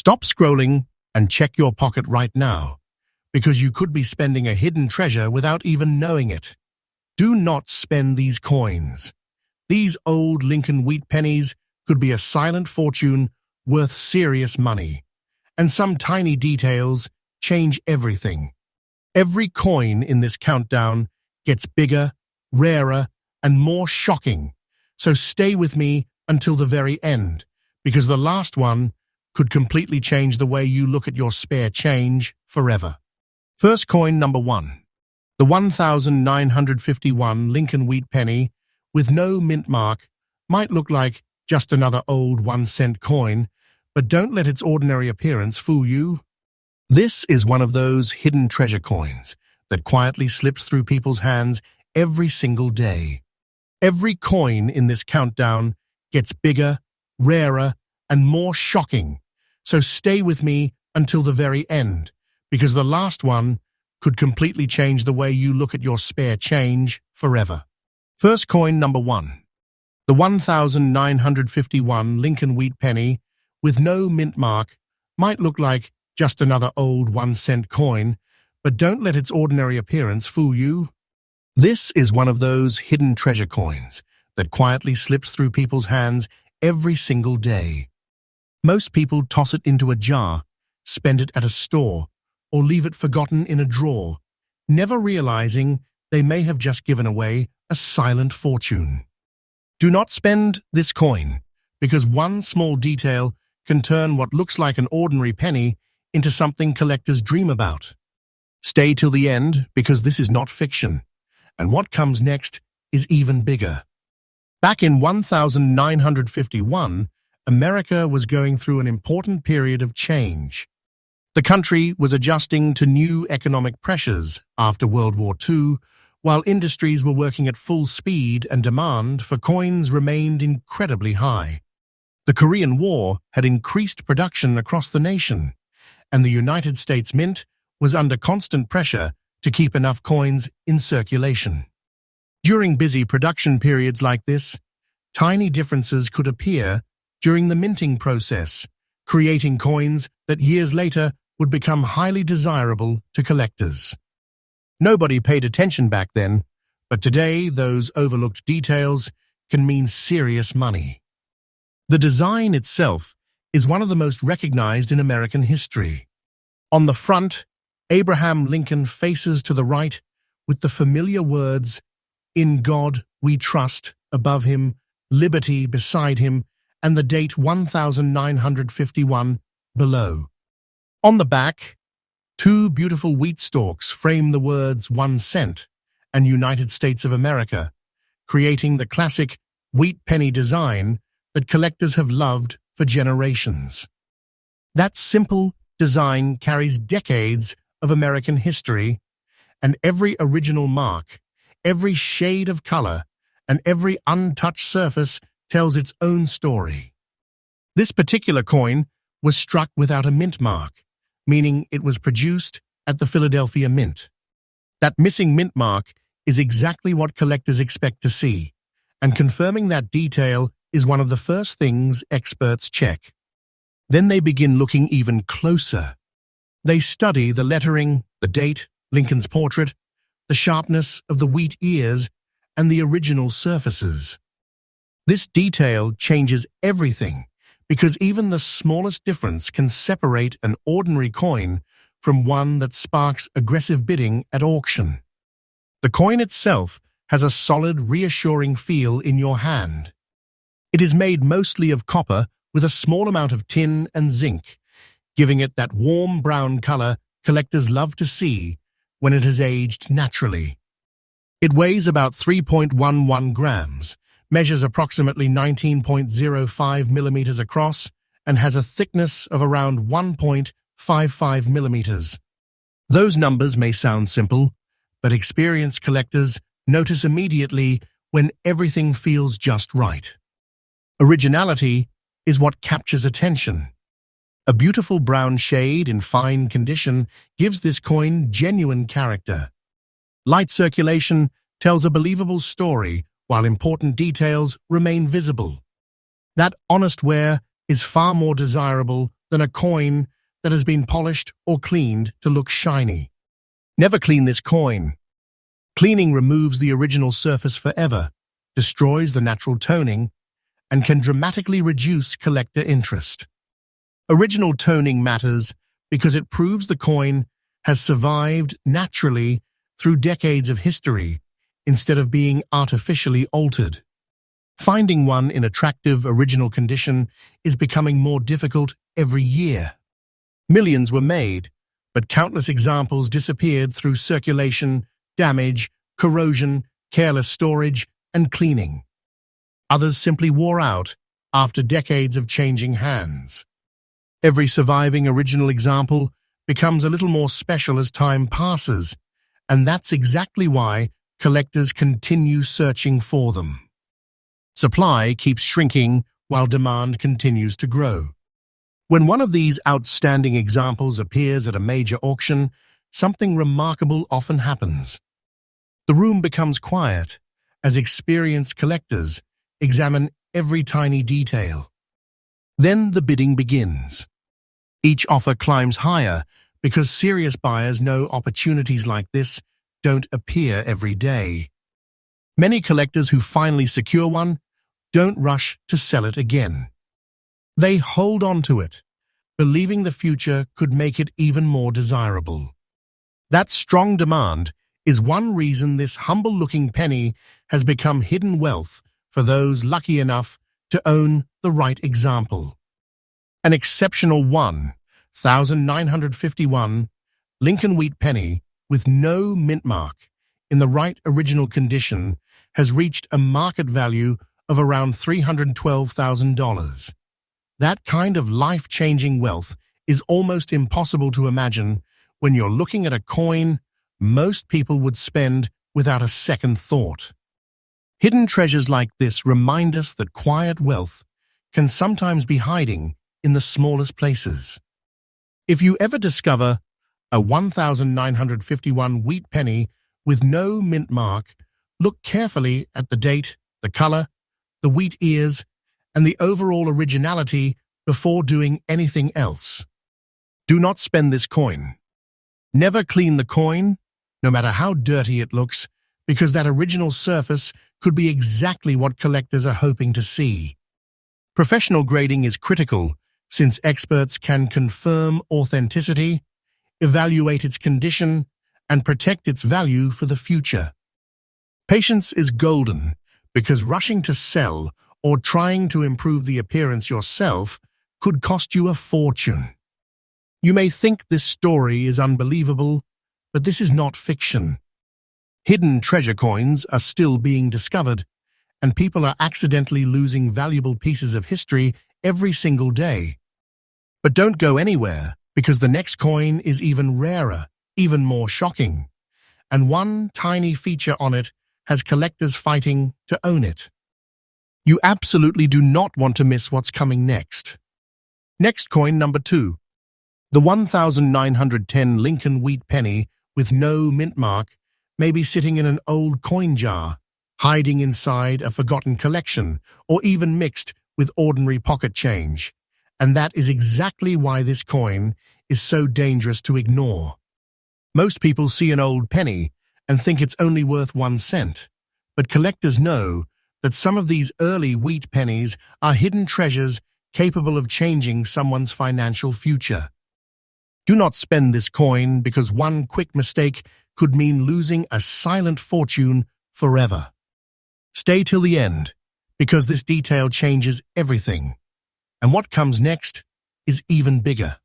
Stop scrolling and check your pocket right now, because you could be spending a hidden treasure without even knowing it. Do not spend these coins. These old Lincoln wheat pennies could be a silent fortune worth serious money. And some tiny details change everything. Every coin in this countdown gets bigger, rarer, and more shocking. So stay with me until the very end, because the last one could completely change the way you look at your spare change forever. First coin number 1. The 1951 Lincoln wheat penny with no mint mark might look like just another old 1-cent coin, but don't let its ordinary appearance fool you. This is one of those hidden treasure coins that quietly slips through people's hands every single day. Every coin in this countdown gets bigger, rarer, and more shocking. So stay with me until the very end, because the last one could completely change the way you look at your spare change forever. First coin number 1. The 1951 Lincoln wheat penny with no mint mark might look like just another old 1-cent coin, but don't let its ordinary appearance fool you. This is one of those hidden treasure coins that quietly slips through people's hands every single day. Most people toss it into a jar, spend it at a store, or leave it forgotten in a drawer, never realizing they may have just given away a silent fortune. Do not spend this coin, because one small detail can turn what looks like an ordinary penny into something collectors dream about. Stay till the end, because this is not fiction, and what comes next is even bigger. Back in 1951, America was going through an important period of change. The country was adjusting to new economic pressures after World War II, while industries were working at full speed and demand for coins remained incredibly high. The Korean War had increased production across the nation, and the United States Mint was under constant pressure to keep enough coins in circulation. During busy production periods like this, tiny differences could appear during the minting process, creating coins that years later would become highly desirable to collectors. Nobody paid attention back then, but today those overlooked details can mean serious money. The design itself is one of the most recognized in American history. On the front, Abraham Lincoln faces to the right with the familiar words, "In God we trust," above him, "Liberty" beside him, and the date 1951 below. On the back, 2 beautiful wheat stalks frame the words 1 cent and United States of America, creating the classic wheat penny design that collectors have loved for generations. That simple design carries decades of American history, and every original mark, every shade of color, and every untouched surface tells its own story. This particular coin was struck without a mint mark, meaning it was produced at the Philadelphia Mint. That missing mint mark is exactly what collectors expect to see, and confirming that detail is one of the first things experts check. Then they begin looking even closer. They study the lettering, the date, Lincoln's portrait, the sharpness of the wheat ears, and the original surfaces. This detail changes everything, because even the smallest difference can separate an ordinary coin from one that sparks aggressive bidding at auction. The coin itself has a solid, reassuring feel in your hand. It is made mostly of copper with a small amount of tin and zinc, giving it that warm brown color collectors love to see when it has aged naturally. It weighs about 3.11 grams, measures approximately 19.05 millimeters across, and has a thickness of around 1.55 millimeters. Those numbers may sound simple, but experienced collectors notice immediately when everything feels just right. Originality is what captures attention. A beautiful brown shade in fine condition gives this coin genuine character. Light circulation tells a believable story, while important details remain visible. That honest wear is far more desirable than a coin that has been polished or cleaned to look shiny. Never clean this coin. Cleaning removes the original surface forever, destroys the natural toning, and can dramatically reduce collector interest. Original toning matters because it proves the coin has survived naturally through decades of history instead of being artificially altered. Finding one in attractive original condition is becoming more difficult every year. Millions were made, but countless examples disappeared through circulation, damage, corrosion, careless storage, and cleaning. Others simply wore out after decades of changing hands. Every surviving original example becomes a little more special as time passes, and that's exactly why collectors continue searching for them. Supply keeps shrinking while demand continues to grow. When one of these outstanding examples appears at a major auction, something remarkable often happens. The room becomes quiet as experienced collectors examine every tiny detail. Then the bidding begins. Each offer climbs higher because serious buyers know opportunities like this don't appear every day. Many collectors who finally secure one don't rush to sell it again. They hold on to it, believing the future could make it even more desirable. That strong demand is one reason this humble-looking penny has become hidden wealth for those lucky enough to own the right example. An exceptional 1,951 Lincoln wheat penny with no mint mark in the right original condition has reached a market value of around $312,000. That kind of life-changing wealth is almost impossible to imagine when you're looking at a coin most people would spend without a second thought. Hidden treasures like this remind us that quiet wealth can sometimes be hiding in the smallest places. If you ever discover a 1,951 wheat penny with no mint mark, look carefully at the date, the color, the wheat ears, and the overall originality before doing anything else. Do not spend this coin. Never clean the coin, no matter how dirty it looks, because that original surface could be exactly what collectors are hoping to see. Professional grading is critical since experts can confirm authenticity, evaluate its condition, and protect its value for the future. Patience is golden because rushing to sell or trying to improve the appearance yourself could cost you a fortune. You may think this story is unbelievable, but this is not fiction. Hidden treasure coins are still being discovered, and people are accidentally losing valuable pieces of history every single day. But don't go anywhere, because the next coin is even rarer, even more shocking, and one tiny feature on it has collectors fighting to own it. You absolutely do not want to miss what's coming next. Next coin number 2. The 1,910 Lincoln wheat penny with no mint mark may be sitting in an old coin jar, hiding inside a forgotten collection, or even mixed with ordinary pocket change. And that is exactly why this coin is so dangerous to ignore. Most people see an old penny and think it's only worth 1 cent, but collectors know that some of these early wheat pennies are hidden treasures capable of changing someone's financial future. Do not spend this coin because one quick mistake could mean losing a silent fortune forever. Stay till the end, because this detail changes everything. And what comes next is even bigger.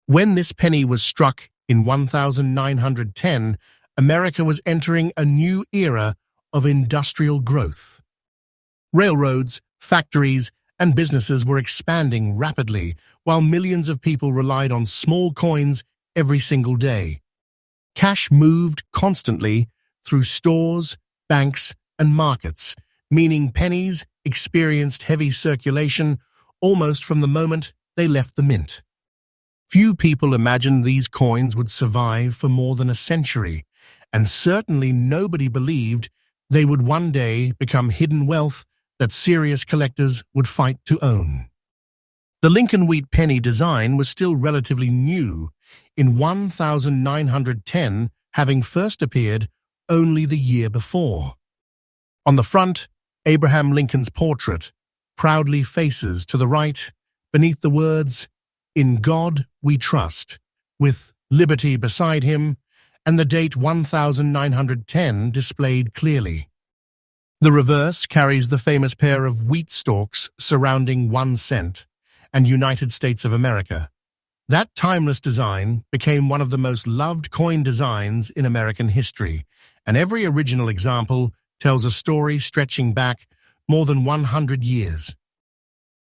When this penny was struck in 1910, America was entering a new era of industrial growth. Railroads, factories, and businesses were expanding rapidly, while millions of people relied on small coins every single day. Cash moved constantly through stores, banks, and markets, meaning pennies experienced heavy circulation almost from the moment they left the mint. Few people imagined these coins would survive for more than a century, and certainly nobody believed they would one day become hidden wealth that serious collectors would fight to own. The Lincoln wheat penny design was still relatively new, in 1910 having first appeared only the year before. On the front, Abraham Lincoln's portrait proudly faces to the right, beneath the words, "In God We Trust," with liberty beside him, and the date 1910 displayed clearly. The reverse carries the famous pair of wheat stalks surrounding 1 cent and United States of America. That timeless design became one of the most loved coin designs in American history, and every original example tells a story stretching back more than 100 years.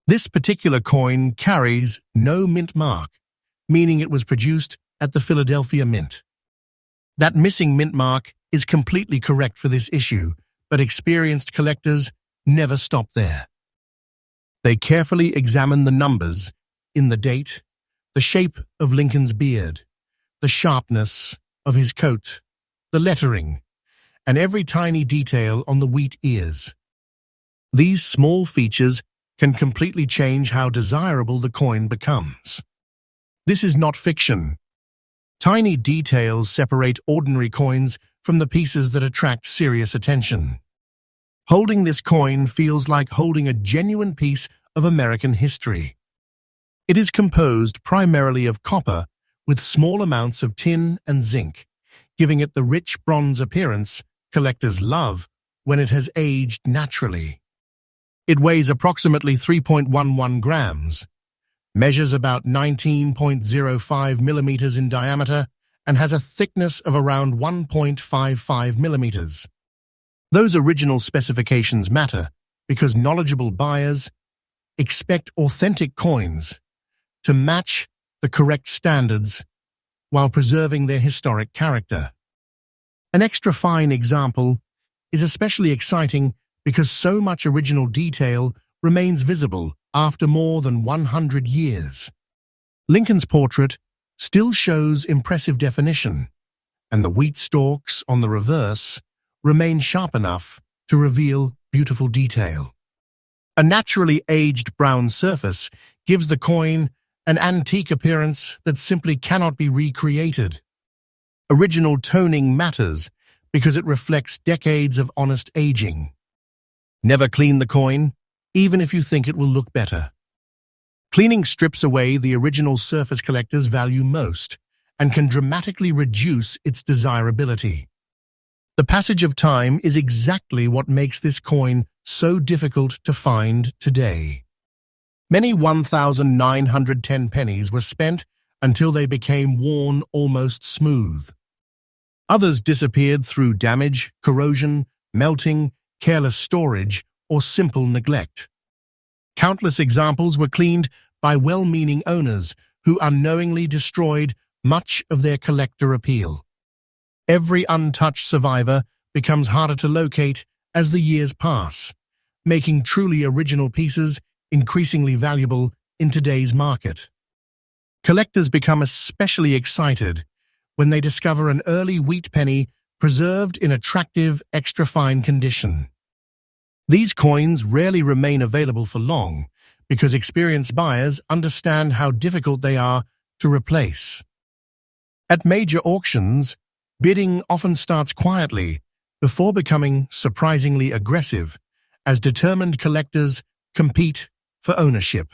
This particular coin carries no mint mark, meaning it was produced at the Philadelphia Mint. That missing mint mark is completely correct for this issue, but experienced collectors never stop there. They carefully examine the numbers in the date, the shape of Lincoln's beard, the sharpness of his coat, the lettering, and every tiny detail on the wheat ears. These small features can completely change how desirable the coin becomes. This is not fiction. Tiny details separate ordinary coins from the pieces that attract serious attention. Holding this coin feels like holding a genuine piece of American history. It is composed primarily of copper with small amounts of tin and zinc, giving it the rich bronze appearance collectors love when it has aged naturally. It weighs approximately 3.11 grams, measures about 19.05 millimeters in diameter, and has a thickness of around 1.55 millimeters. Those original specifications matter because knowledgeable buyers expect authentic coins to match the correct standards while preserving their historic character. An extra fine example is especially exciting because so much original detail remains visible after more than 100 years. Lincoln's portrait still shows impressive definition, and the wheat stalks on the reverse remain sharp enough to reveal beautiful detail. A naturally aged brown surface gives the coin an antique appearance that simply cannot be recreated. Original toning matters because it reflects decades of honest aging. Never clean the coin, even if you think it will look better. Cleaning strips away the original surface collectors value most and can dramatically reduce its desirability. The passage of time is exactly what makes this coin so difficult to find today. Many 1910 pennies were spent until they became worn almost smooth. Others disappeared through damage, corrosion, melting, careless storage, or simple neglect. Countless examples were cleaned by well-meaning owners who unknowingly destroyed much of their collector appeal. Every untouched survivor becomes harder to locate as the years pass, making truly original pieces increasingly valuable in today's market. Collectors become especially excited when they discover an early wheat penny preserved in attractive, extra-fine condition. These coins rarely remain available for long because experienced buyers understand how difficult they are to replace. At major auctions, bidding often starts quietly before becoming surprisingly aggressive as determined collectors compete for ownership.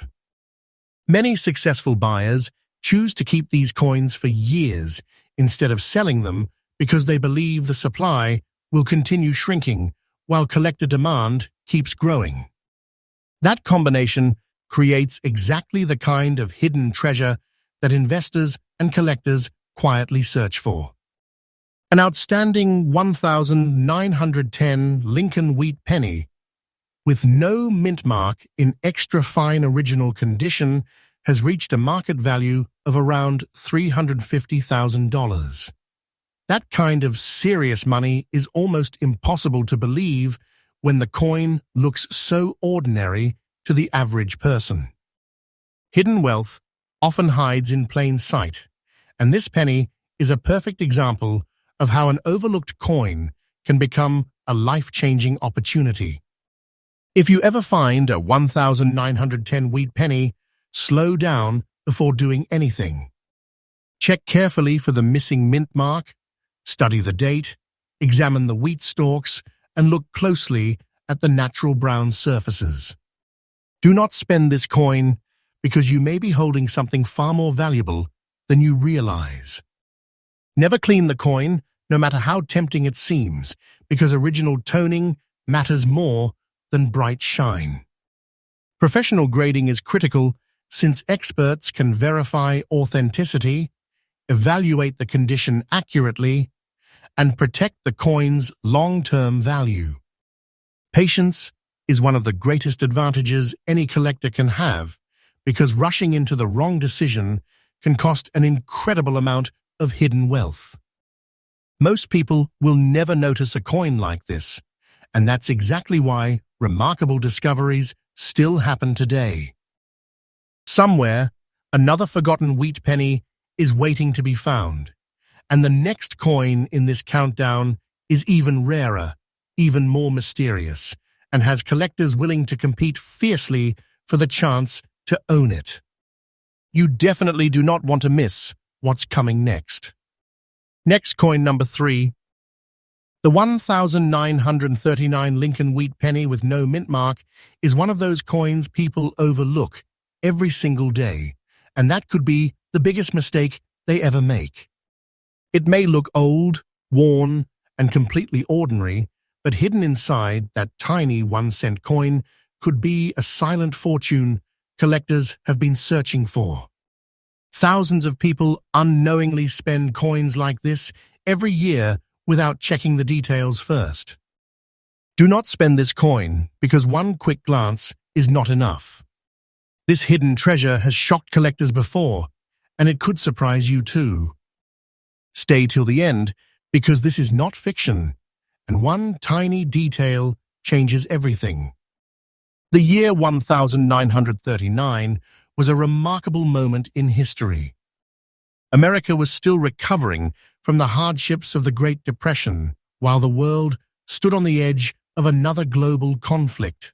Many successful buyers choose to keep these coins for years instead of selling them because they believe the supply will continue shrinking while collector demand keeps growing. That combination creates exactly the kind of hidden treasure that investors and collectors quietly search for. An outstanding 1910 Lincoln wheat penny with no mint mark in extra-fine original condition has reached a market value of around $350,000. That kind of serious money is almost impossible to believe when the coin looks so ordinary to the average person. Hidden wealth often hides in plain sight, and this penny is a perfect example of how an overlooked coin can become a life-changing opportunity. If you ever find a 1910 wheat penny, slow down before doing anything. Check carefully for the missing mint mark, study the date, examine the wheat stalks, and look closely at the natural brown surfaces. Do not spend this coin because you may be holding something far more valuable than you realize. Never clean the coin, no matter how tempting it seems, because original toning matters more than bright shine. Professional grading is critical since experts can verify authenticity, evaluate the condition accurately, and protect the coin's long-term value. Patience is one of the greatest advantages any collector can have, because rushing into the wrong decision can cost an incredible amount of hidden wealth. Most people will never notice a coin like this, and that's exactly why remarkable discoveries still happen today. Somewhere, another forgotten wheat penny is waiting to be found, and the next coin in this countdown is even rarer, even more mysterious, and has collectors willing to compete fiercely for the chance to own it. You definitely do not want to miss what's coming next. Next coin number 3. The 1939 Lincoln wheat penny with no mint mark is one of those coins people overlook every single day, and that could be the biggest mistake they ever make. It may look old, worn, and completely ordinary, but hidden inside that tiny 1-cent coin could be a silent fortune collectors have been searching for. Thousands of people unknowingly spend coins like this every year without checking the details first. Do not spend this coin because one quick glance is not enough. This hidden treasure has shocked collectors before, and it could surprise you too. Stay till the end because this is not fiction, and one tiny detail changes everything. The year 1939 was a remarkable moment in history. America was still recovering from the hardships of the Great Depression, while the world stood on the edge of another global conflict.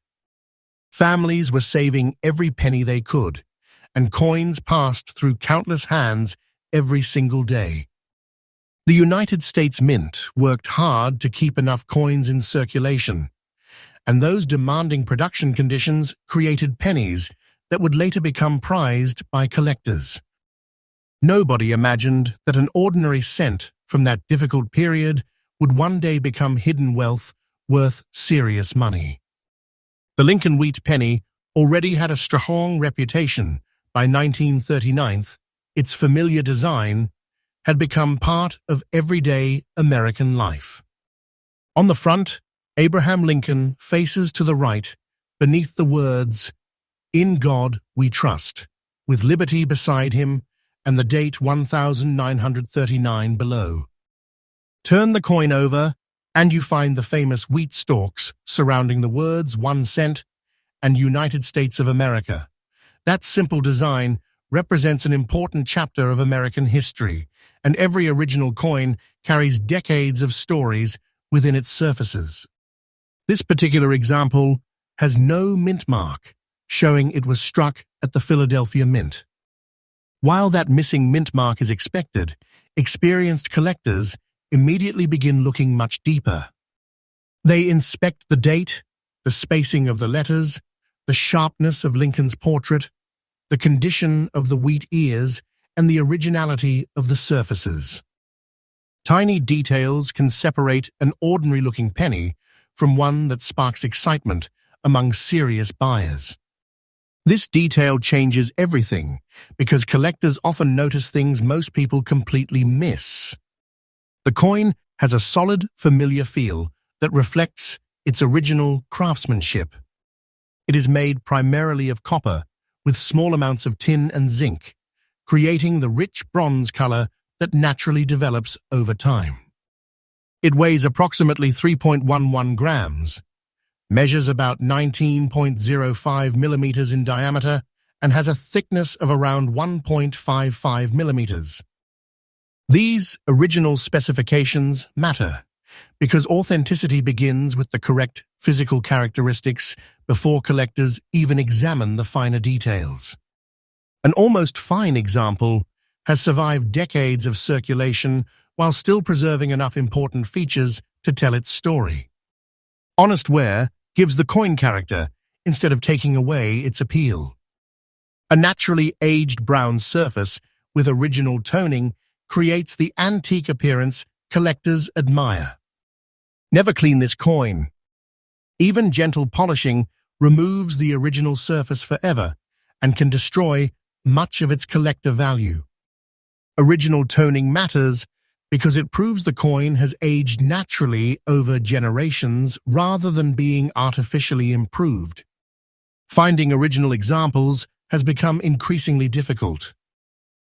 Families were saving every penny they could, and coins passed through countless hands every single day. The United States Mint worked hard to keep enough coins in circulation, and those demanding production conditions created pennies that would later become prized by collectors. Nobody imagined that an ordinary cent from that difficult period would one day become hidden wealth worth serious money. The Lincoln wheat penny already had a strong reputation. By 1939, its familiar design had become part of everyday American life. On the front, Abraham Lincoln faces to the right, beneath the words, "In God We Trust," with liberty beside him and the date 1939 below. Turn the coin over, and you find the famous wheat stalks surrounding the words 1 cent and United States of America. That simple design represents an important chapter of American history, and every original coin carries decades of stories within its surfaces. This particular example has no mint mark, showing it was struck at the Philadelphia Mint. While that missing mint mark is expected, experienced collectors immediately begin looking much deeper. They inspect the date, the spacing of the letters, the sharpness of Lincoln's portrait, the condition of the wheat ears, and the originality of the surfaces. Tiny details can separate an ordinary-looking penny from one that sparks excitement among serious buyers. This detail changes everything because collectors often notice things most people completely miss. The coin has a solid, familiar feel that reflects its original craftsmanship. It is made primarily of copper with small amounts of tin and zinc, creating the rich bronze color that naturally develops over time. It weighs approximately 3.11 grams, measures about 19.05 millimeters in diameter, and has a thickness of around 1.55 millimeters. These original specifications matter because authenticity begins with the correct physical characteristics before collectors even examine the finer details. An almost fine example has survived decades of circulation while still preserving enough important features to tell its story. Honest wear gives the coin character instead of taking away its appeal. A naturally aged brown surface with original toning creates the antique appearance collectors admire. Never clean this coin. Even gentle polishing removes the original surface forever and can destroy much of its collector value. Original toning matters because it proves the coin has aged naturally over generations rather than being artificially improved. Finding original examples has become increasingly difficult.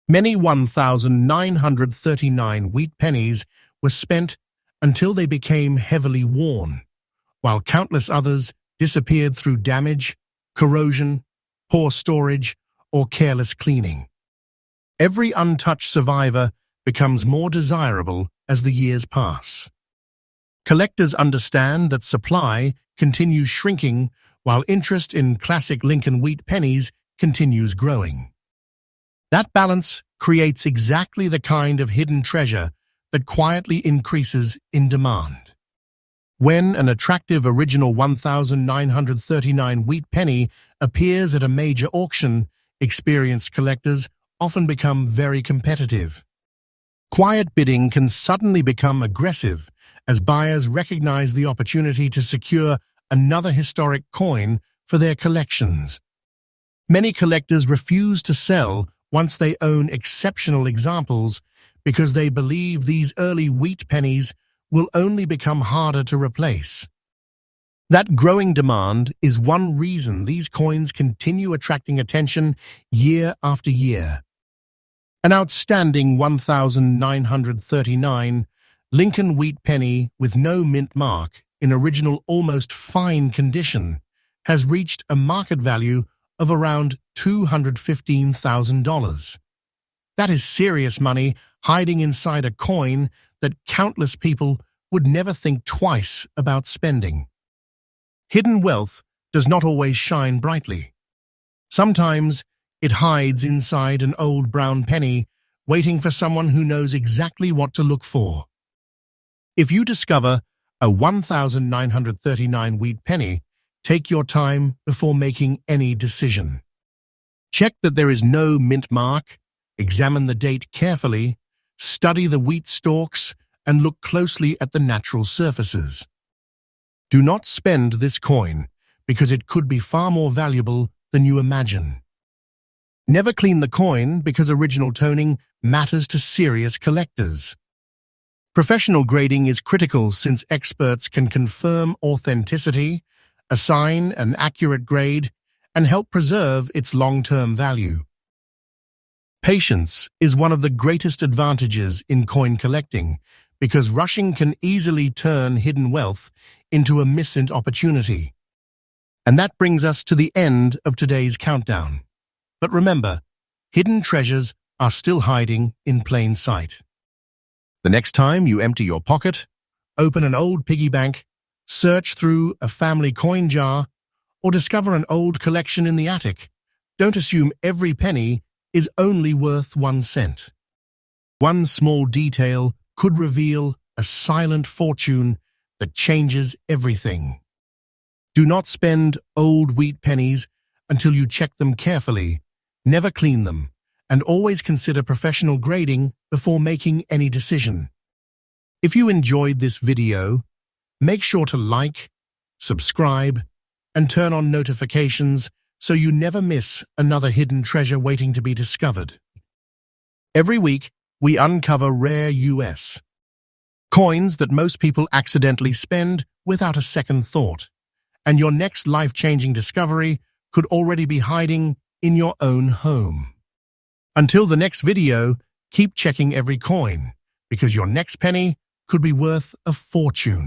Many 1,939 wheat pennies were spent until they became heavily worn, while countless others disappeared through damage, corrosion, poor storage, or careless cleaning. Every untouched survivor becomes more desirable as the years pass. Collectors understand that supply continues shrinking while interest in classic Lincoln wheat pennies continues growing. That balance creates exactly the kind of hidden treasure that quietly increases in demand. When an attractive original 1,939 wheat penny appears at a major auction, experienced collectors often become very competitive. Quiet bidding can suddenly become aggressive as buyers recognize the opportunity to secure another historic coin for their collections. Many collectors refuse to sell once they own exceptional examples because they believe these early wheat pennies will only become harder to replace. That growing demand is one reason these coins continue attracting attention year after year. An outstanding 1,939 Lincoln wheat penny with no mint mark in original almost fine condition has reached a market value of around $215,000. That is serious money hiding inside a coin that countless people would never think twice about spending. Hidden wealth does not always shine brightly. Sometimes it hides inside an old brown penny, waiting for someone who knows exactly what to look for. If you discover a 1,939 wheat penny, take your time before making any decision. Check that there is no mint mark, examine the date carefully, study the wheat stalks, and look closely at the natural surfaces. Do not spend this coin because it could be far more valuable than you imagine. Never clean the coin because original toning matters to serious collectors. Professional grading is critical since experts can confirm authenticity, assign an accurate grade, and help preserve its long-term value. Patience is one of the greatest advantages in coin collecting because rushing can easily turn hidden wealth into a missed opportunity. And that brings us to the end of today's countdown. But remember, hidden treasures are still hiding in plain sight. The next time you empty your pocket, open an old piggy bank, search through a family coin jar, or discover an old collection in the attic, don't assume every penny is only worth 1 cent. One small detail could reveal a silent fortune that changes everything. Do not spend old wheat pennies until you check them carefully. Never clean them, and always consider professional grading before making any decision. If you enjoyed this video, make sure to like, subscribe, and turn on notifications so you never miss another hidden treasure waiting to be discovered. Every week, we uncover rare US coins that most people accidentally spend without a second thought, and your next life-changing discovery could already be hiding in your own home. Until the next video, keep checking every coin, because your next penny could be worth a fortune.